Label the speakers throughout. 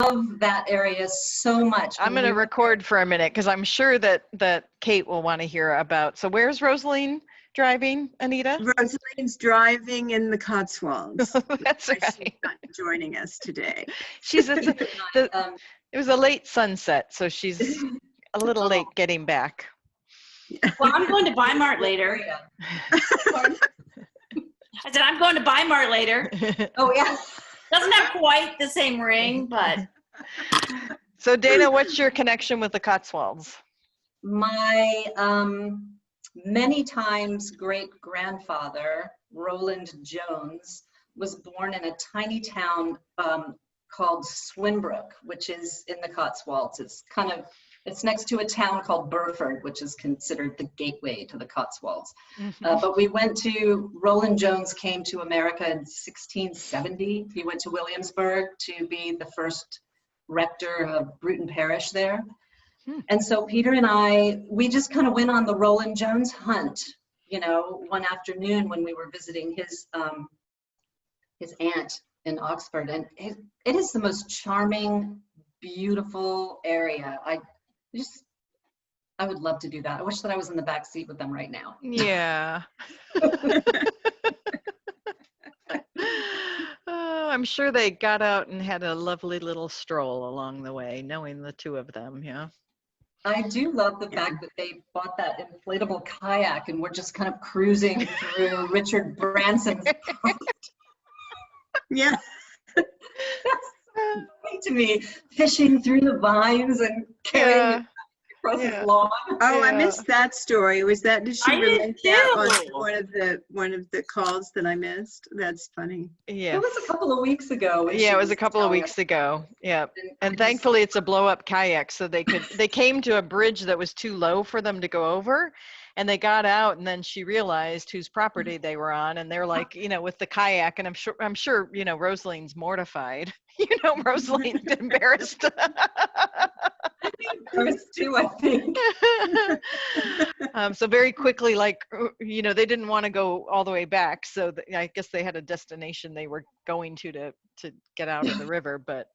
Speaker 1: love that area so much.
Speaker 2: I'm going to record for a minute because I'm sure that Kate will want to hear about. So where's Rosaline driving, Anita?
Speaker 3: Rosaline's driving in the Cotswolds.
Speaker 2: That's right.
Speaker 3: She's not joining us today.
Speaker 2: It was a late sunset, so she's a little late getting back.
Speaker 4: Well, I'm going to Weimar later. I said, I'm going to Weimar later.
Speaker 1: Oh, yeah.
Speaker 4: Doesn't have quite the same ring, but.
Speaker 2: So Dana, what's your connection with the Cotswolds?
Speaker 1: My many times great-grandfather, Roland Jones, was born in a tiny town called Swinbrook, which is in the Cotswolds. It's next to a town called Burford, which is considered the gateway to the Cotswolds. But Roland Jones came to America in 1670. He went to Williamsburg to be the first rector of Bruton Parish there. And so Peter and we just kind of went on the Roland Jones hunt, one afternoon when we were visiting his aunt in Oxford. And it is the most charming, beautiful area. I would love to do that. I wish that I was in the back seat with them right now.
Speaker 2: Yeah. I'm sure they got out and had a lovely little stroll along the way, knowing the two of them, yeah.
Speaker 1: I do love the fact that they bought that inflatable kayak and we're just kind of cruising through Richard Branson's
Speaker 3: Yeah.
Speaker 1: That's funny to me, fishing through the vines and carrying it across his lawn.
Speaker 3: Oh, I missed that story. Did she relate that on one of the calls that I missed? That's funny.
Speaker 2: Yeah.
Speaker 1: It was a couple of weeks ago.
Speaker 2: Yeah, it was a couple of weeks ago. Yeah. And thankfully it's a blow up kayak, so they came to a bridge that was too low for them to go over. And they got out, and then she realized whose property they were on, and they're like, with the kayak, and I'm sure, Rosaline's mortified. Rosaline's embarrassed.
Speaker 1: Embarrassed too, I think.
Speaker 2: So very quickly, they didn't want to go all the way back, so I guess they had a destination they were going to get out of the river. But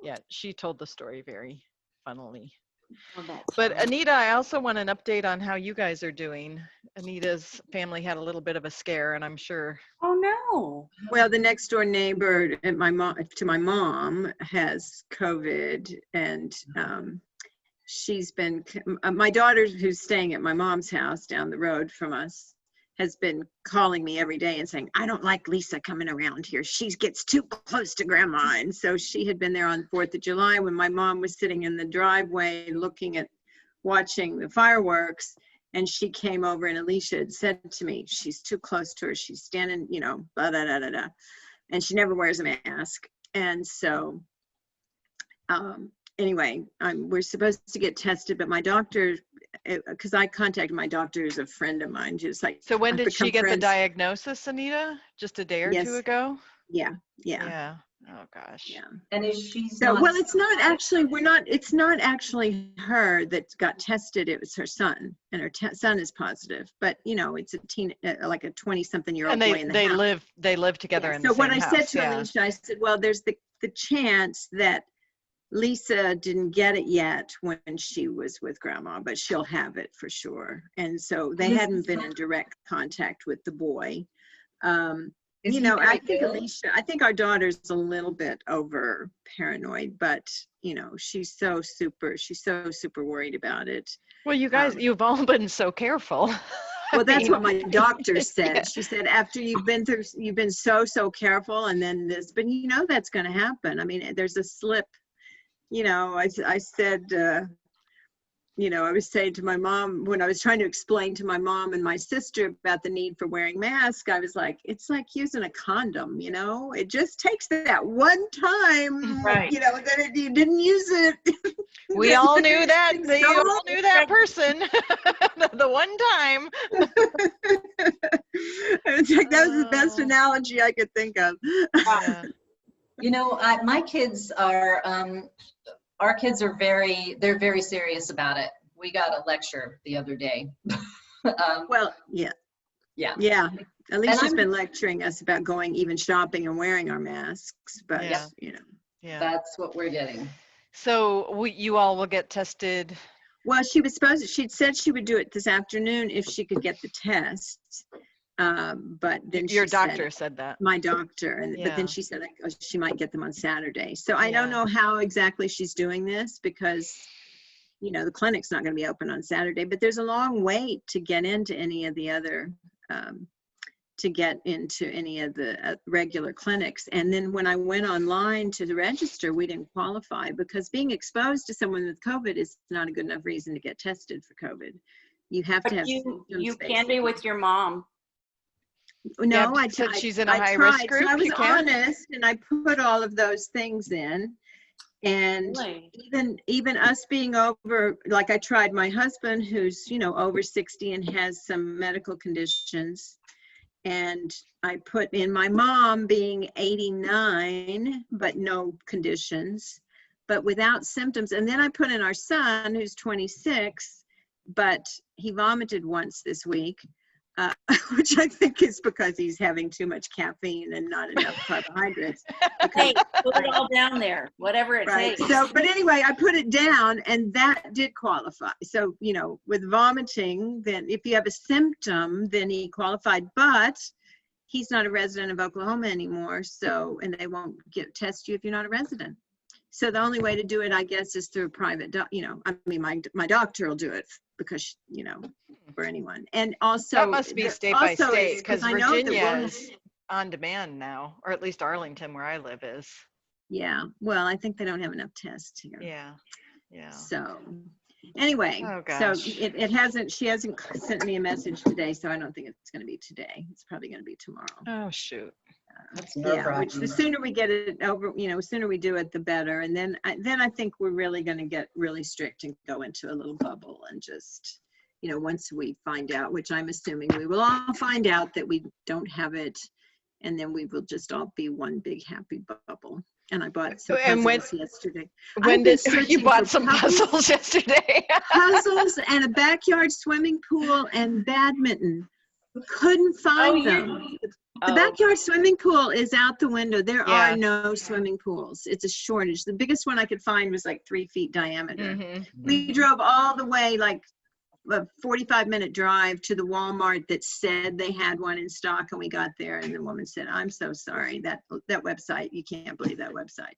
Speaker 2: yeah, she told the story very funnily. But Anita, I also want an update on how you guys are doing. Anita's family had a little bit of a scare, and I'm sure.
Speaker 4: Oh no.
Speaker 3: Well, the next door neighbor to my mom has COVID, and she's been. My daughter, who's staying at my mom's house down the road from us, has been calling me every day and saying, I don't like Lisa coming around here. She gets too close to grandma. And so she had been there on 4th of July when my mom was sitting in the driveway watching the fireworks. And she came over, and Alicia had said to me, she's too close to her. She's standing, blah, da, da, da, da. And she never wears a mask. And so anyway, we're supposed to get tested, but my doctor, because I contacted my doctor, who's a friend of mine, just like.
Speaker 2: So when did she get the diagnosis, Anita? Just a day or two ago?
Speaker 3: Yeah.
Speaker 2: Oh gosh.
Speaker 3: Yeah.
Speaker 1: And is she?
Speaker 3: So well, it's not actually. It's not actually her that got tested. It was her son, and her son is positive. But it's a like a 20-something-year-old boy in the house.
Speaker 2: They live together in the same house.
Speaker 3: So what I said to Alicia, I said, well, there's the chance that Lisa didn't get it yet when she was with grandma, but she'll have it for sure. And so they hadn't been in direct contact with the boy. I think our daughter's a little bit over paranoid, but she's so super worried about it.
Speaker 2: Well, you guys, you've all been so careful.
Speaker 3: Well, that's what my doctor said. Yeah. She said, after you've been so careful, and then this, but that's going to happen. I mean, there's a slip. I said, I was saying to my mom, when I was trying to explain to my mom and my sister about the need for wearing masks, I was like, it's like using a condom, it just takes that one time,
Speaker 4: right.
Speaker 3: That you didn't use it.
Speaker 2: We all knew that. You all knew that person. The one time.
Speaker 3: It's like, that was the best analogy I could think of.
Speaker 1: My kids are, our kids are they're very serious about it. We got a lecture the other day.
Speaker 3: Well, yeah. Alicia's been lecturing us about going even shopping and wearing our masks, but
Speaker 2: Yeah.
Speaker 1: That's what we're getting.
Speaker 2: So you all will get tested.
Speaker 3: Well, she'd said she would do it this afternoon if she could get the tests. But then
Speaker 2: Your
Speaker 3: she
Speaker 2: doctor
Speaker 3: said,
Speaker 2: said that.
Speaker 3: my doctor, but
Speaker 2: Yeah.
Speaker 3: then she said she might get them on Saturday. So I don't
Speaker 2: Yeah.
Speaker 3: know how exactly she's doing this because, you know, the clinic's not going to be open on Saturday, but there's a long wait to get into any of the other, regular clinics. And then when I went online to register, we didn't qualify because being exposed to someone with COVID is not a good enough reason to get tested for COVID. You have to
Speaker 4: But
Speaker 3: have
Speaker 4: you
Speaker 3: symptoms,
Speaker 4: can be with your mom.
Speaker 3: No,
Speaker 2: Yeah,
Speaker 3: I
Speaker 2: since she's in a
Speaker 3: I
Speaker 2: high risk
Speaker 3: tried.
Speaker 2: group,
Speaker 3: So I was
Speaker 2: you can?
Speaker 3: honest, and I put all of those things in. And
Speaker 4: Really?
Speaker 3: even us being over, like I tried my husband, who's, you know, over 60 and has some medical conditions. And I put in my mom being 89, but no conditions, but without symptoms. And then I put in our son, who's 26, but he vomited once this week. Which I think is because he's having too much caffeine and not enough carbohydrates.
Speaker 4: Hey, put it all down there, whatever it
Speaker 3: Right.
Speaker 4: takes.
Speaker 3: So, but anyway, I put it down and that did qualify. So, you know, with vomiting, then if you have a symptom, then he qualified, but he's not a resident of Oklahoma anymore. So, and they won't test you if you're not a resident. So the only way to do it, I guess, is through a private, my doctor will do it because, you know, for anyone. And also
Speaker 2: That must be state by state because Virginia is on demand now, or at least Arlington, where I live, is.
Speaker 3: Yeah. Well, I think they don't have enough tests here.
Speaker 2: Yeah. Yeah.
Speaker 3: So anyway,
Speaker 2: Oh,
Speaker 3: so
Speaker 2: gosh.
Speaker 3: she hasn't sent me a message today, so I don't think it's going to be today. It's probably going to be tomorrow.
Speaker 2: Oh, shoot.
Speaker 1: That's no
Speaker 3: Yeah,
Speaker 1: problem.
Speaker 3: which the sooner we get it over, you know, the sooner we do it, the better. And then I think we're really going to get really strict and go into a little bubble and just, you know, once we find out, which I'm assuming we will all find out that we don't have it, and then we will just all be one big happy bubble. And I bought some puzzles yesterday.
Speaker 2: When did you bought some puzzles yesterday?
Speaker 3: Puzzles and a backyard swimming pool and badminton. Couldn't find them. The backyard swimming pool is out the window. There are no swimming pools. It's a shortage. The biggest one I could find was like 3 feet diameter.
Speaker 2: Mm-hmm.
Speaker 3: We drove all the way, like a 45-minute drive to the Walmart that said they had one in stock, and we got there and the woman said, I'm so sorry, that website, you can't believe that website.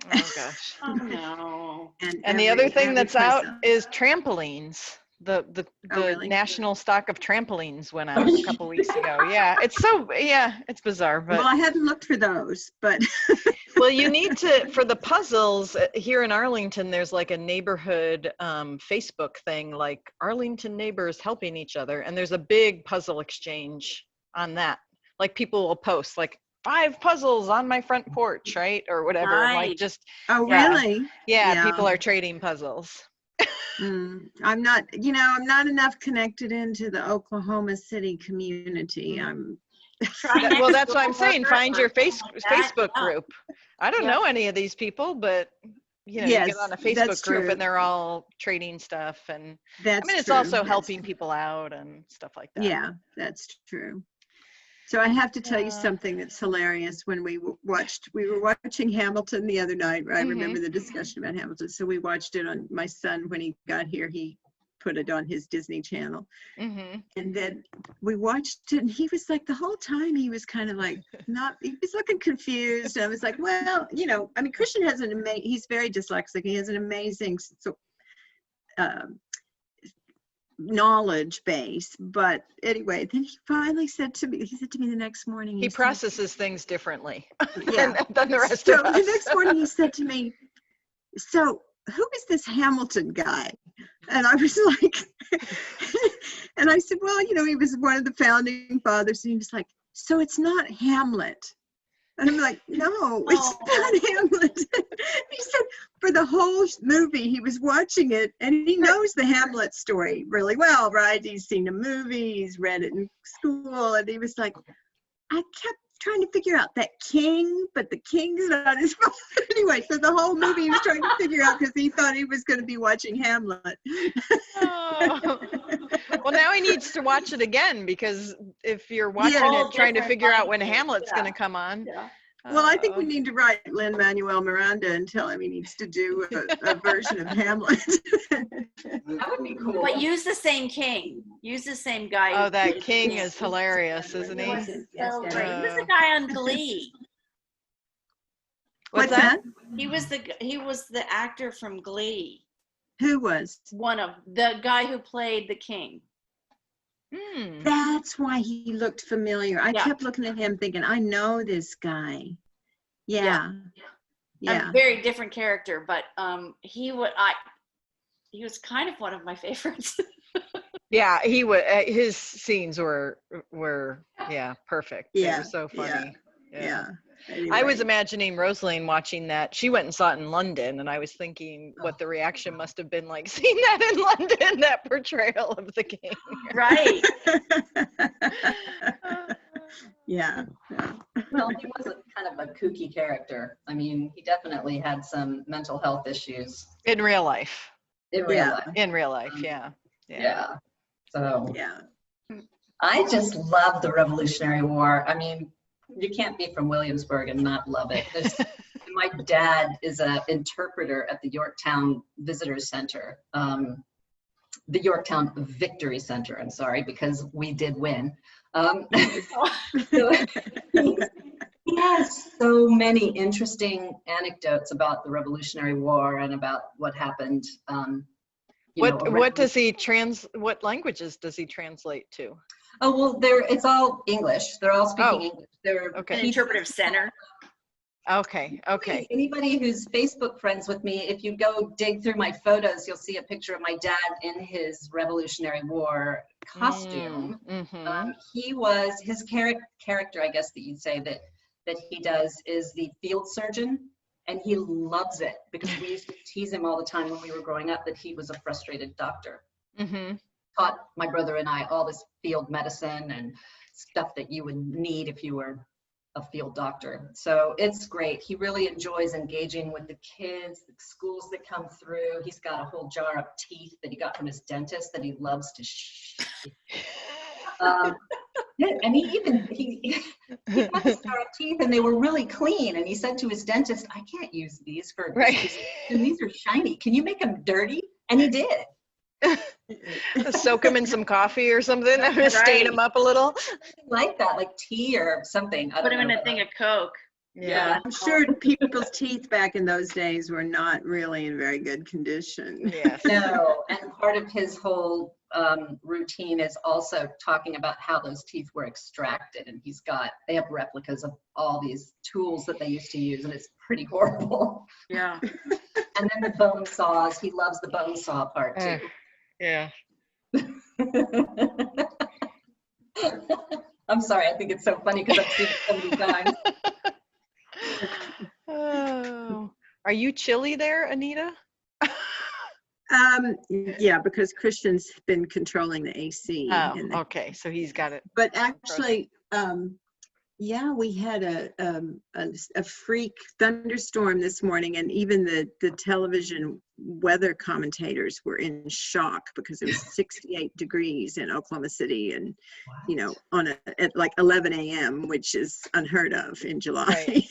Speaker 2: Oh gosh.
Speaker 4: Oh no.
Speaker 2: And the other thing that's out is trampolines. The
Speaker 3: really?
Speaker 2: national stock of trampolines went out a couple weeks ago. Yeah, it's bizarre. But
Speaker 3: well, I hadn't looked for those, but
Speaker 2: well, you need to, for the puzzles here in Arlington, there's like a neighborhood Facebook thing, like Arlington neighbors helping each other, and there's a big puzzle exchange on that. Like people will post like 5 puzzles on my front porch, right, or whatever.
Speaker 4: Nice.
Speaker 2: Like just
Speaker 3: really?
Speaker 2: Yeah, people are trading puzzles.
Speaker 3: I'm not enough connected into the Oklahoma City community.
Speaker 2: Well, that's what I'm saying. Find your Facebook group. I don't know any of these people, but you know, you get on a Facebook group and they're all trading stuff, and it's also helping people out and stuff like that.
Speaker 3: Yeah, that's true. So I have to tell you something that's hilarious. When we were watching Hamilton the other night. I remember the discussion about Hamilton. So we watched it on, my son, when he got here, he put it on his Disney Channel. And then we watched it, and he was like, the whole time he was kind of like, he was looking confused. I was like, well, you know, I mean, Christian has he's very dyslexic. He has an amazing knowledge base, but anyway, then he finally said to me the next morning,
Speaker 2: he processes things differently
Speaker 3: than
Speaker 2: the rest of us.
Speaker 3: The next morning he said to me, so who is this Hamilton guy? And I was like, and I said, well, you know, he was one of the founding fathers. And he was like, so it's not Hamlet. And I'm like, no, it's not Hamlet. He said for the whole movie, he was watching it, and he knows the Hamlet story really well, right? He's seen the movie, he's read it in school, and he was like, I kept trying to figure out that king, but the king's not his father. Anyway, so the whole movie he was trying to figure out because he thought he was going to be watching Hamlet.
Speaker 2: Oh. Well, now he needs to watch it again, because if you're watching it trying to figure out when Hamlet's going to come on,
Speaker 3: Well, I think we need to write Lin-Manuel Miranda and tell him he needs to do a version of Hamlet.
Speaker 1: That would be cool.
Speaker 4: But use the same king. Use the same guy.
Speaker 2: Oh,
Speaker 4: who
Speaker 2: that
Speaker 4: did
Speaker 2: king
Speaker 4: King.
Speaker 2: is hilarious, isn't
Speaker 4: He
Speaker 2: he?
Speaker 4: was
Speaker 3: Yes,
Speaker 4: so
Speaker 3: yes.
Speaker 4: great. He was the guy on Glee.
Speaker 2: What's that?
Speaker 4: He was the actor from Glee.
Speaker 3: Who was?
Speaker 4: One of the guy who played the king.
Speaker 2: Hmm.
Speaker 3: That's why he looked familiar. I
Speaker 4: Yeah.
Speaker 3: kept looking at him thinking, I know this guy. Yeah. Yeah.
Speaker 4: A very different character, but he was kind of one of my favorites.
Speaker 2: Yeah, he would. His scenes were perfect. They
Speaker 3: Yeah,
Speaker 2: were so funny.
Speaker 3: Yeah.
Speaker 2: I was
Speaker 3: Anyway.
Speaker 2: imagining Rosaline watching that. She went and saw it in London, and I was thinking what the reaction must have been like seeing that in London, that portrayal of the king.
Speaker 4: Right.
Speaker 3: Yeah.
Speaker 1: Well, he was kind of a kooky character. I mean, he definitely had some mental health issues
Speaker 2: In real life.
Speaker 1: in real
Speaker 3: Yeah.
Speaker 1: life.
Speaker 2: In real life, yeah.
Speaker 1: Yeah. So
Speaker 3: Yeah.
Speaker 1: I just love the Revolutionary War. I mean, you can't be from Williamsburg and not love it. My dad is an interpreter at the Yorktown Visitors Center, the Yorktown Victory Center, I'm sorry, because we did win. So he has so many interesting anecdotes about the Revolutionary War and about what happened.
Speaker 2: What languages does he translate to?
Speaker 1: Oh, well, it's all English. They're all speaking English. They're
Speaker 2: Okay.
Speaker 4: An interpretive center.
Speaker 2: Okay.
Speaker 1: Anybody who's Facebook friends with me, if you go dig through my photos, you'll see a picture of my dad in his Revolutionary War costume. His character, I guess that you'd say that he does is the field surgeon, and he loves it because we used to tease him all the time when we were growing up that he was a frustrated doctor. Taught my brother and I all this field medicine and stuff that you would need if you were a field doctor. So it's great. He really enjoys engaging with the kids, the schools that come through. He's got a whole jar of teeth that he got from his dentist that he loves to and he got this jar of teeth and they were really clean. And he said to his dentist, I can't use these for and these are shiny. Can you make them dirty? And he did.
Speaker 2: Soak them in some coffee or something, stain them up a little.
Speaker 1: Like that, like tea or something.
Speaker 4: Put him in a thing of Coke.
Speaker 1: Yeah.
Speaker 3: I'm sure people's teeth back in those days were not really in very good condition.
Speaker 2: Yes.
Speaker 1: No, and part of his whole routine is also talking about how those teeth were extracted. And they have replicas of all these tools that they used to use, and it's pretty horrible.
Speaker 4: Yeah.
Speaker 1: And then the bone saws, he loves the bone saw part too.
Speaker 2: Yeah.
Speaker 1: I'm sorry, I think it's so funny because I've seen it so many times.
Speaker 2: Oh, are you chilly there, Anita?
Speaker 3: Yeah, because Christian's been controlling the AC.
Speaker 2: Oh, okay. So he's got it.
Speaker 3: But actually, yeah, we had a freak thunderstorm this morning, and even the television weather commentators were in shock because it was 68 degrees in Oklahoma City, and at like 11 a.m., which is unheard of in July.
Speaker 2: Right.